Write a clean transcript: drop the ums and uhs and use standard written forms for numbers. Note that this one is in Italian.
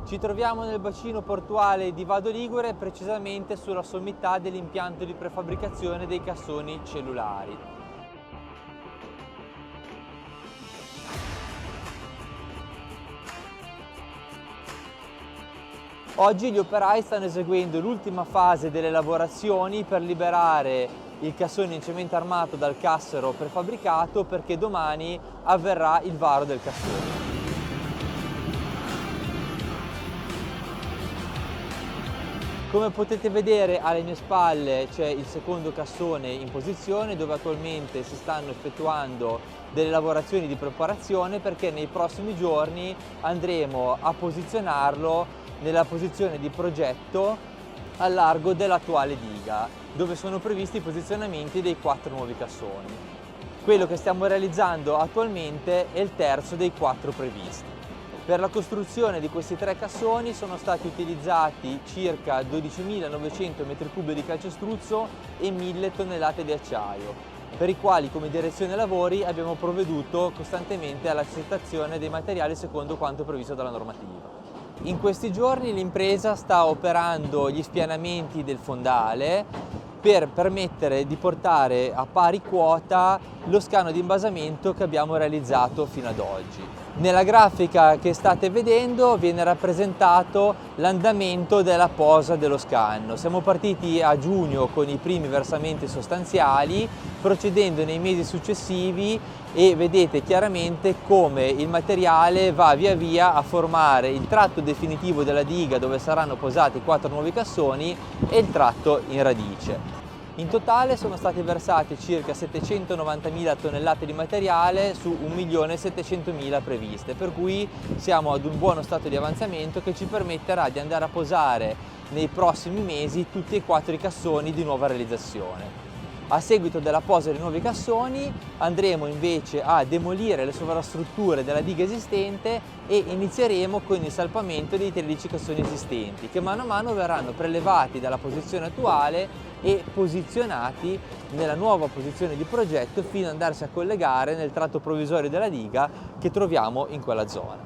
Ci troviamo nel bacino portuale di Vado Ligure, precisamente sulla sommità dell'impianto di prefabbricazione dei cassoni cellulari. Oggi gli operai stanno eseguendo l'ultima fase delle lavorazioni per liberare il cassone in cemento armato dal cassero prefabbricato, perché domani avverrà il varo del cassone. Come potete vedere alle mie spalle c'è il secondo cassone in posizione, dove attualmente si stanno effettuando delle lavorazioni di preparazione, perché nei prossimi giorni andremo a posizionarlo nella posizione di progetto al largo dell'attuale diga, dove sono previsti i posizionamenti dei 4 nuovi cassoni. Quello che stiamo realizzando attualmente è il terzo dei 4 previsti. Per la costruzione di questi 3 cassoni sono stati utilizzati circa 12.900 m3 di calcestruzzo e 1.000 tonnellate di acciaio, per i quali come direzione lavori abbiamo provveduto costantemente all'accettazione dei materiali secondo quanto previsto dalla normativa. In questi giorni l'impresa sta operando gli spianamenti del fondale per permettere di portare a pari quota lo scano di imbasamento che abbiamo realizzato fino ad oggi. Nella grafica che state vedendo viene rappresentato l'andamento della posa dello scanno. Siamo partiti a giugno con i primi versamenti sostanziali, procedendo nei mesi successivi, e vedete chiaramente come il materiale va via via a formare il tratto definitivo della diga, dove saranno posati 4 nuovi cassoni, e il tratto in radice. In totale sono stati versati circa 790.000 tonnellate di materiale su 1.700.000 previste, per cui siamo ad un buono stato di avanzamento che ci permetterà di andare a posare nei prossimi mesi tutti e 4 i cassoni di nuova realizzazione. A seguito della posa dei nuovi cassoni andremo invece a demolire le sovrastrutture della diga esistente e inizieremo con il salpamento dei 13 cassoni esistenti, che mano a mano verranno prelevati dalla posizione attuale e posizionati nella nuova posizione di progetto, fino ad andarsi a collegare nel tratto provvisorio della diga che troviamo in quella zona.